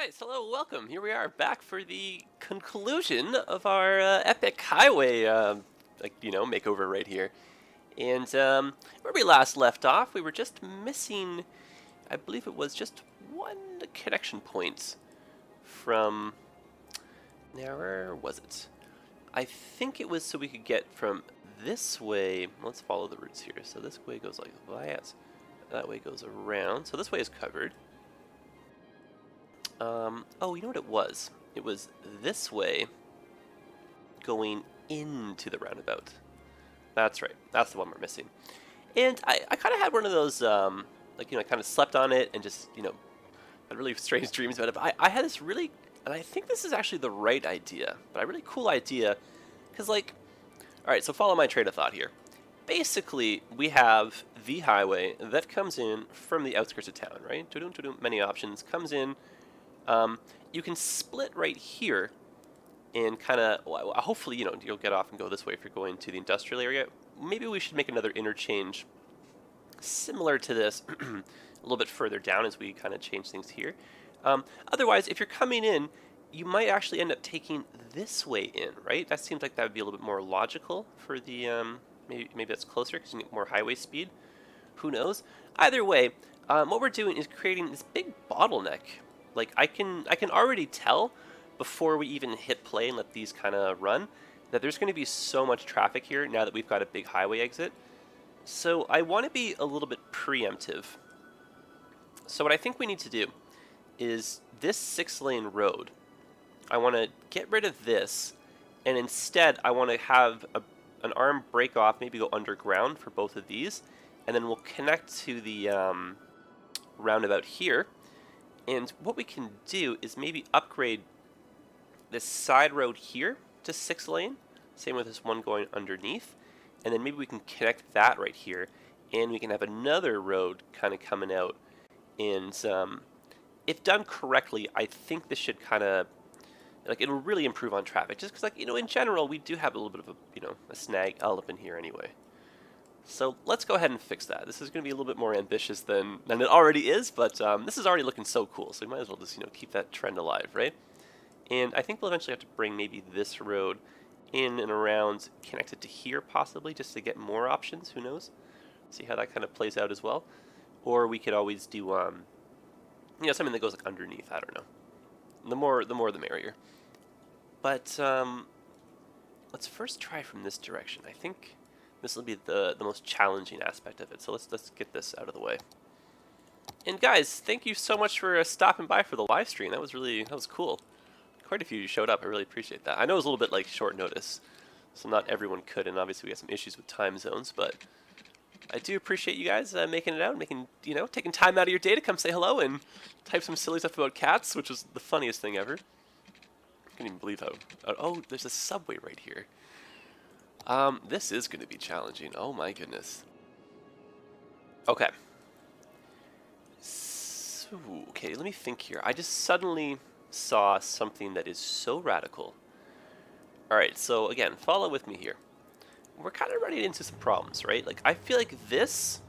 Guys, hello, welcome. Here we are back for the conclusion of our epic highway, makeover right here. And where we last left off, we were just missing, I believe it was just one connection point from. Now, where was it? I think it was so we could get from this way. Let's follow the routes here. So this way goes like that. That way goes around. So this way is covered. Oh, you know what it was? It was this way going into the roundabout. That's right. That's the one we're missing. And I kind of had one of those, I kind of slept on it and just, had really strange dreams about it. But I had this really, and I think this is actually the right idea, but a really cool idea. Because, all right, so follow my train of thought here. Basically, we have the highway that comes in from the outskirts of town, right? Many options. Comes in. You can split right here and kind of, hopefully, you'll get off and go this way if you're going to the industrial area. Maybe we should make another interchange similar to this a little bit further down as we kind of change things here. Otherwise, if you're coming in, you might actually end up taking this way in, right? That seems like that would be a little bit more logical for the, maybe that's closer because you can get more highway speed. Who knows? Either way, what we're doing is creating this big bottleneck. Like, I can already tell before we even hit play and let these kind of run that there's going to be so much traffic here now that we've got a big highway exit. So I want to be a little bit preemptive. So what I think we need to do is this 6-lane road, I want to get rid of this, and instead I want to have an arm break off, maybe go underground for both of these, and then we'll connect to the roundabout here. And what we can do is maybe upgrade this side road here to 6-lane. Same with this one going underneath. And then maybe we can connect that right here. And we can have another road kind of coming out. And if done correctly, I think this should kind of, it'll really improve on traffic. Just because, in general, we do have a little bit of a snag all up in here anyway. So let's go ahead and fix that. This is going to be a little bit more ambitious than it already is, but this is already looking so cool, so we might as well just keep that trend alive, right? And I think we'll eventually have to bring maybe this road in and around, connect it to here possibly, just to get more options, who knows? See how that kind of plays out as well. Or we could always do, something that goes underneath, I don't know. The more the merrier. But let's first try from this direction. I think this will be the most challenging aspect of it. So let's get this out of the way. And guys, thank you so much for stopping by for the live stream. That was cool. Quite a few showed up. I really appreciate that. I know it was a little bit short notice, so not everyone could, and obviously we have some issues with time zones, but I do appreciate you guys making it out, taking time out of your day to come say hello and type some silly stuff about cats, which was the funniest thing ever. I can't even believe how. Oh, there's a subway right here. This is going to be challenging. Oh my goodness. Okay. So, okay, let me think here. I just suddenly saw something that is so radical. Alright, so again, follow with me here. We're kind of running into some problems, right? I feel like this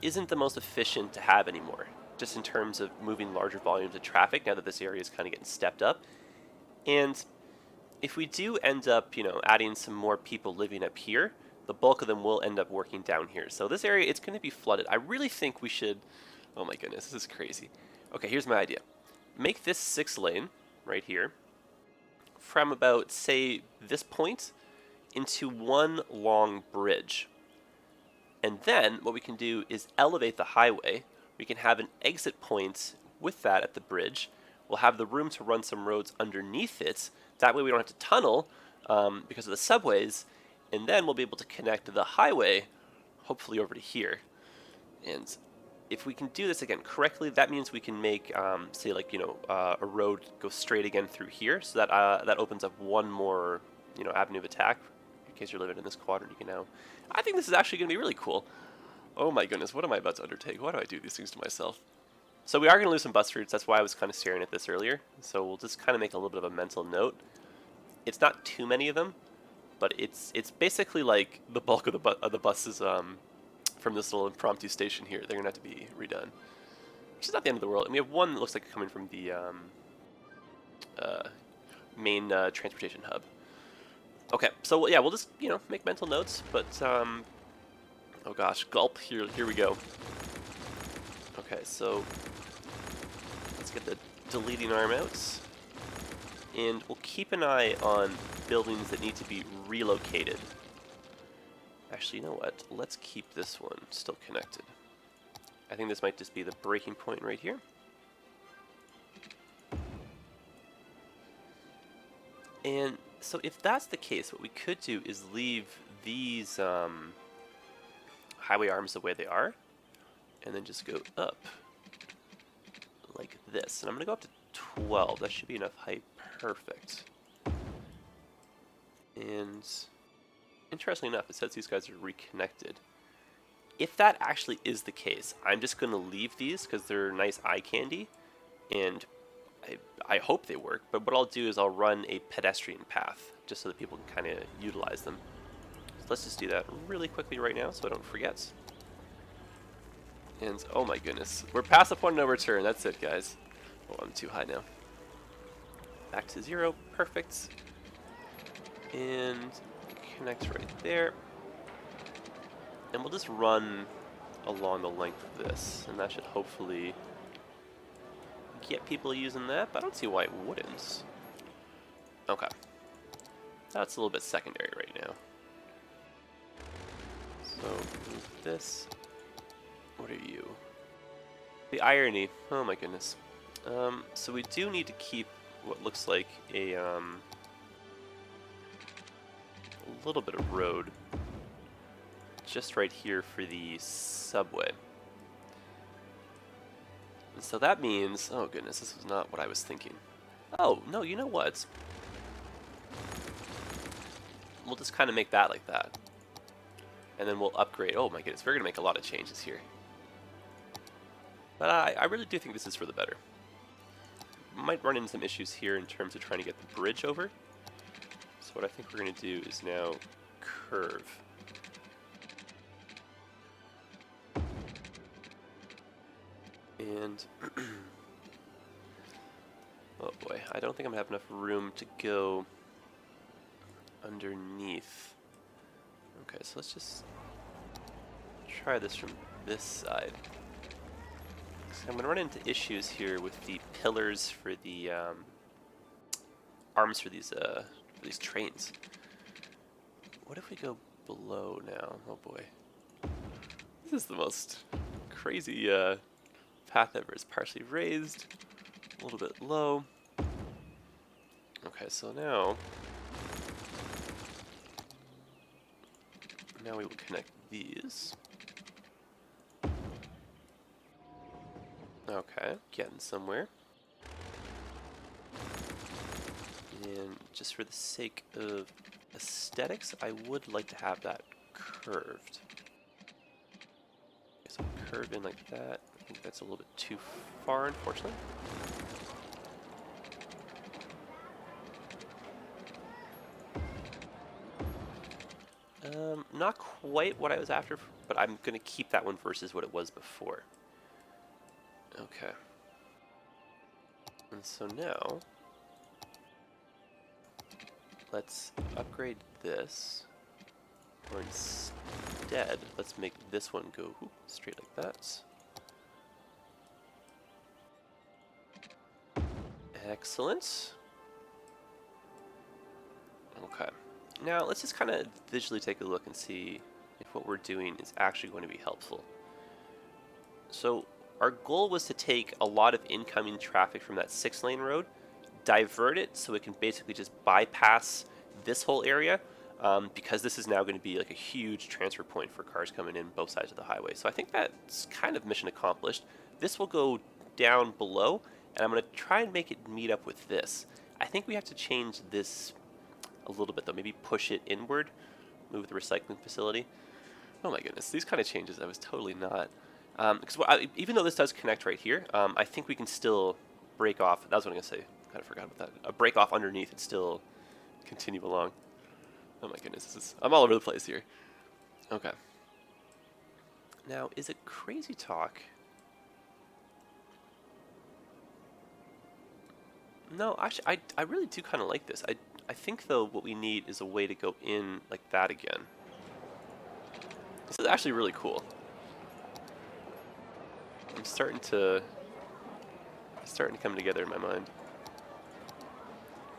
isn't the most efficient to have anymore, just in terms of moving larger volumes of traffic now that this area is kind of getting stepped up. And if we do end up, adding some more people living up here, the bulk of them will end up working down here. So this area, it's going to be flooded. I really think we should, oh my goodness, this is crazy. Okay, here's my idea. Make this 6-lane right here from about, say, this point into one long bridge. And then what we can do is elevate the highway. We can have an exit point with that at the bridge. We'll have the room to run some roads underneath it. That way we don't have to tunnel because of the subways. And then we'll be able to connect the highway, hopefully over to here. And if we can do this again correctly, that means we can make, say, a road go straight again through here. So that that opens up one more, avenue of attack. In case you're living in this quadrant, you can now. I think this is actually going to be really cool. Oh my goodness, what am I about to undertake? Why do I do these things to myself? So we are going to lose some bus routes. That's why I was kind of staring at this earlier. So we'll just kind of make a little bit of a mental note. It's not too many of them, but it's basically like the bulk of the buses from this little impromptu station here. They're going to have to be redone. which is not the end of the world. And we have one that looks like coming from the main transportation hub. Okay, so yeah, we'll just, you know, make mental notes, but, oh gosh, gulp, here we go. Okay, so let's get the deleting arm out, and we'll keep an eye on buildings that need to be relocated. Actually, you know what, let's keep this one still connected. I think this might just be the breaking point right here. And so if that's the case, what we could do is leave these highway arms the way they are, and then just go up like this. And I'm going to go up to 12. That should be enough height. Perfect. And interestingly enough, it says these guys are reconnected. If that actually is the case, I'm just going to leave these because they're nice eye candy, and I hope they work. But what I'll do is I'll run a pedestrian path just so that people can kind of utilize them. So let's just do that really quickly right now so I don't forget. And oh my goodness, we're past the point of no return. That's it, guys. Oh, I'm too high now. Back to 0. Perfect. And connect right there. And we'll just run along the length of this, and that should hopefully get people using that, but I don't see why it wouldn't. Okay. That's a little bit secondary right now. So, move this. What are you? The irony. Oh my goodness. So we do need to keep what looks like a little bit of road just right here for the subway. And so that means, oh goodness, this was not what I was thinking. Oh, no, you know what? We'll just kind of make that like that. And then we'll upgrade. Oh my goodness, we're going to make a lot of changes here. But I really do think this is for the better. Might run into some issues here in terms of trying to get the bridge over. So what I think we're going to do is now curve. And oh boy, I don't think I'm going to have enough room to go underneath. Okay, so let's just try this from this side. So I'm going to run into issues here with the pillars for the arms for these trains. What if we go below now? Oh boy, this is the most crazy path ever. It's partially raised, a little bit low. Okay, so now we will connect these. Okay, getting somewhere. And just for the sake of aesthetics, I would like to have that curved. Okay, so curve in like that. I think that's a little bit too far, unfortunately. Not quite what I was after, but I'm going to keep that one versus what it was before. Okay. And so now, let's upgrade this, or instead, let's make this one go straight like that. Excellent. Okay. Now, let's just kind of visually take a look and see if what we're doing is actually going to be helpful. So, our goal was to take a lot of incoming traffic from that 6-lane road, divert it so it can basically just bypass this whole area, because this is now going to be like a huge transfer point for cars coming in both sides of the highway. So I think that's kind of mission accomplished. This will go down below, and I'm going to try and make it meet up with this. I think we have to change this a little bit though, maybe push it inward, move the recycling facility. Oh my goodness, these kind of changes I was totally not. Because even though this does connect right here, I think we can still break off. That was what I'm going to say. Kind of forgot about that. Break off underneath and still continue along. Oh my goodness, I'm all over the place here. Okay. Now, is it crazy talk No, actually, I really do kind of like this. I think, though, what we need is a way to go in like that again. This is actually really cool. I'm starting to... It's starting to come together in my mind.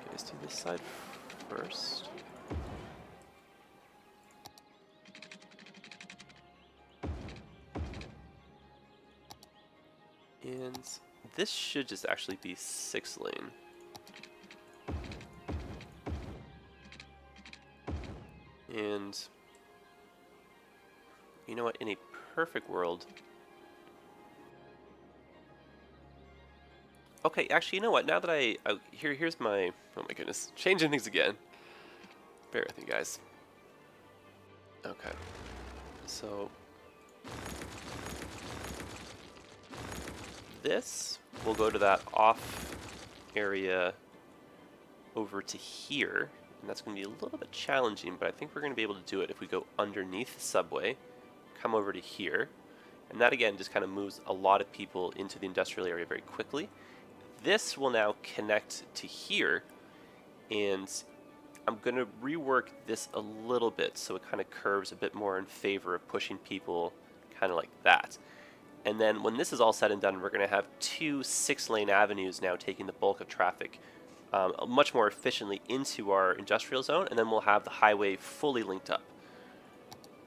Okay, let's do this side first. And this should just actually be 6-lane. And you know what? In a perfect world... Okay, actually, you know what? Now that here's my... Oh my goodness. Changing things again. Bear with me, guys. Okay. So... this will go to that off area over to here. And that's going to be a little bit challenging, but I think we're going to be able to do it if we go underneath the subway, come over to here. And that, again, just kind of moves a lot of people into the industrial area very quickly. This will now connect to here, and I'm going to rework this a little bit so it kind of curves a bit more in favor of pushing people kind of like that. And then when this is all said and done, we're going to have 2 6-lane avenues now taking the bulk of traffic much more efficiently into our industrial zone, and then we'll have the highway fully linked up.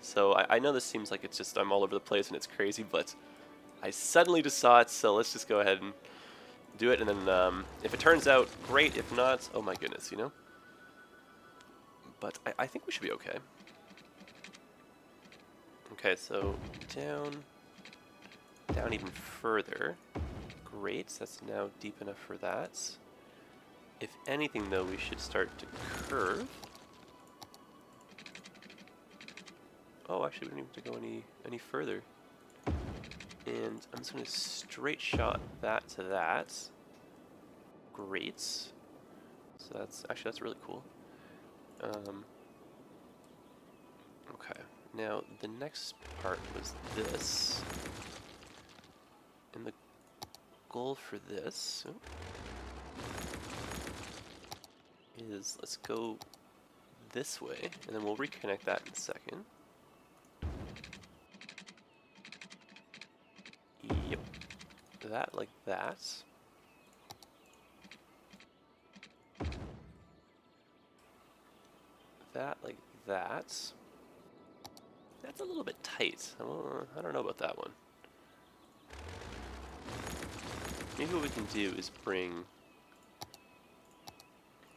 So I know this seems like it's just I'm all over the place and it's crazy, but I suddenly just saw it, so let's just go ahead and do it, and then if it turns out, great. If not, oh my goodness, you know? But I think we should be okay. Okay, so down even further. Great, that's now deep enough for that. If anything, though, we should start to curve. Oh, actually, we don't need to go any further. And I'm just going to straight shot that to that. Great. So that's really cool. Okay, now the next part was this. And the goal for this is let's go this way, and then we'll reconnect that in a second. Yep, that like that. That like that. That's a little bit tight. I don't know about that one. Maybe what we can do is bring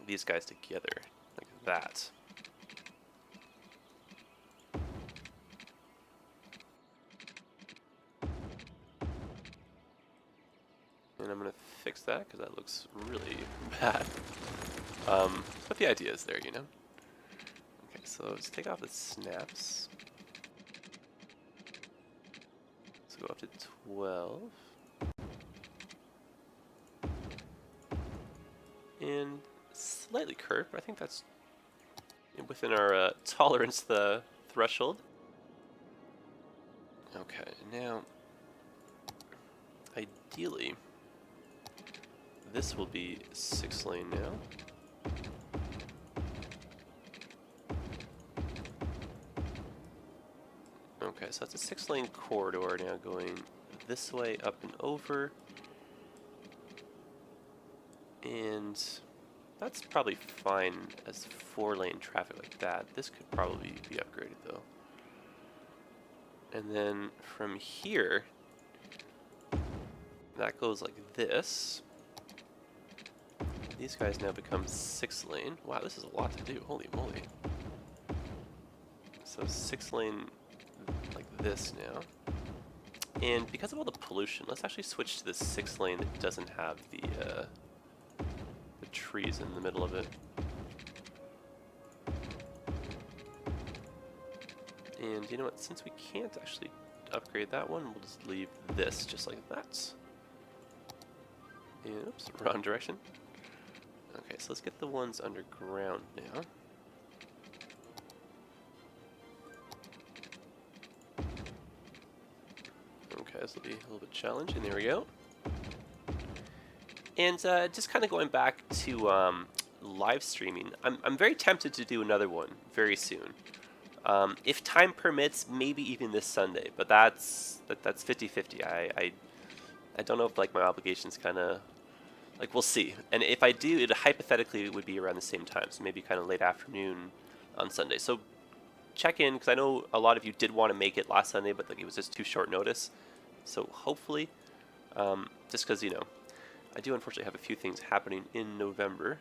these guys together, like that. And I'm going to fix that because that looks really bad. But the idea is there, you know? Okay, so let's take off the snaps. Let's go up to 12. And slightly curved, but I think that's within our tolerance the threshold. Okay, now ideally this will be 6-lane now. Okay, so that's a 6-lane corridor now going this way up and over. And that's probably fine as 4-lane traffic like that. This could probably be upgraded though. And then from here, that goes like this. These guys now become 6-lane. Wow, this is a lot to do. Holy moly. So 6-lane like this now. And because of all the pollution, let's actually switch to the 6-lane that doesn't have the trees in the middle of it. And you know what, since we can't actually upgrade that one, we'll just leave this just like that. And, oops, wrong direction. Okay, so let's get the ones underground now. Okay, this will be a little bit challenging. There we go. And just kind of going back to live streaming, I'm very tempted to do another one very soon. If time permits, maybe even this Sunday, but that's 50-50. I don't know if like my obligations kind of like we'll see. And if I do, it hypothetically would be around the same time, so maybe kind of late afternoon on Sunday. So check in because I know a lot of you did want to make it last Sunday, but like it was just too short notice. So hopefully, just because I do unfortunately have a few things happening in November.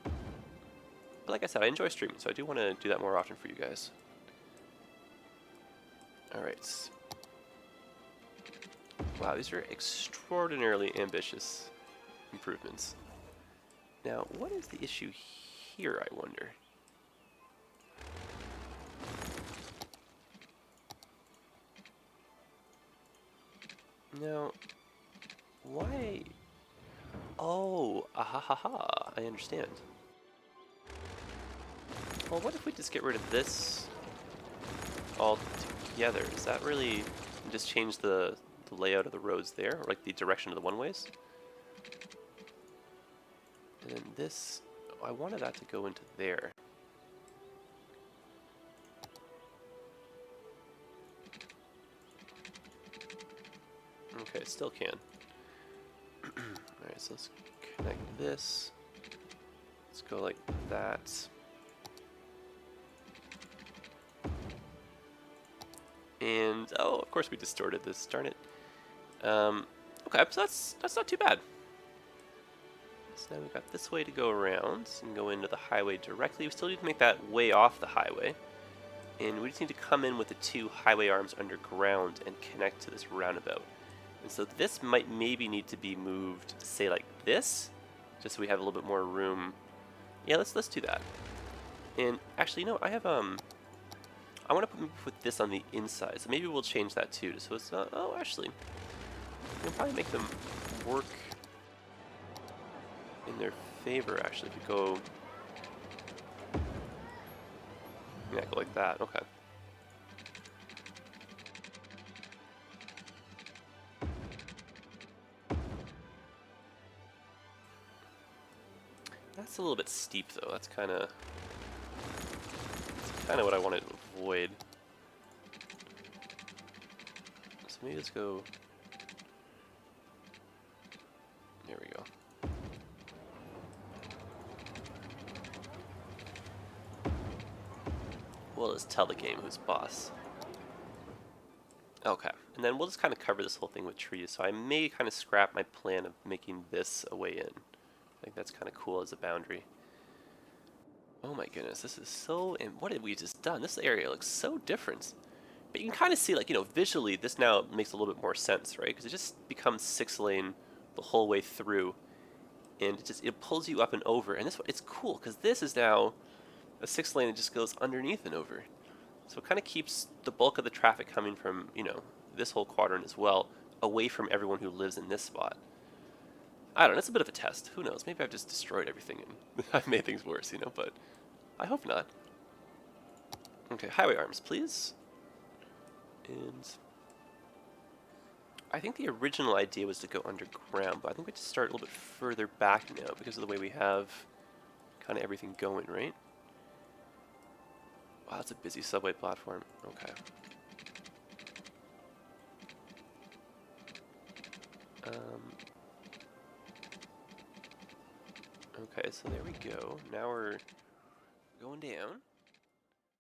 But like I said, I enjoy streaming, so I do want to do that more often for you guys. Alright. Wow, these are extraordinarily ambitious improvements. Now, what is the issue here, I wonder? Now, why? Oh, ahahaha, I understand. Well, what if we just get rid of this altogether? Does that really just change the layout of the roads there, or like the direction of the one-ways? And then this, I wanted that to go into there. Okay, it still can. Alright, so let's connect this. Let's go like that. And, oh, of course we distorted this, darn it. Okay, so that's not too bad. So now we've got this way to go around and go into the highway directly. We still need to make that way off the highway. And we just need to come in with the two highway arms underground and connect to this roundabout. And so this might maybe need to be moved, say like this, just so we have a little bit more room. Yeah, let's do that. And actually, I have I want to put this on the inside, so maybe we'll change that too. So it's oh, actually, we'll probably make them work in their favor. Actually, if you go, yeah, go like that. Okay. That's a little bit steep, though. That's kind of what I wanted to avoid. So maybe let's go. There we go. We'll just tell the game who's boss. Okay, and then we'll just kind of cover this whole thing with trees. So I may kind of scrap my plan of making this a way in. I think that's kind of cool as a boundary. Oh my goodness, this is so... And what have we just done? This area looks so different. But you can kind of see, like, visually, this now makes a little bit more sense, right? Because it just becomes 6-lane the whole way through. And it pulls you up and over. And it's cool, because this is now a 6-lane that just goes underneath and over. So it kind of keeps the bulk of the traffic coming from, this whole quadrant as well, away from everyone who lives in this spot. I don't know, it's a bit of a test. Who knows? Maybe I've just destroyed everything and I've made things worse, but I hope not. Okay, highway arms, please. And I think the original idea was to go underground, but I think we have to start a little bit further back now because of the way we have kind of everything going, right? Wow, that's a busy subway platform. Okay. Okay, so there we go. Now we're going down.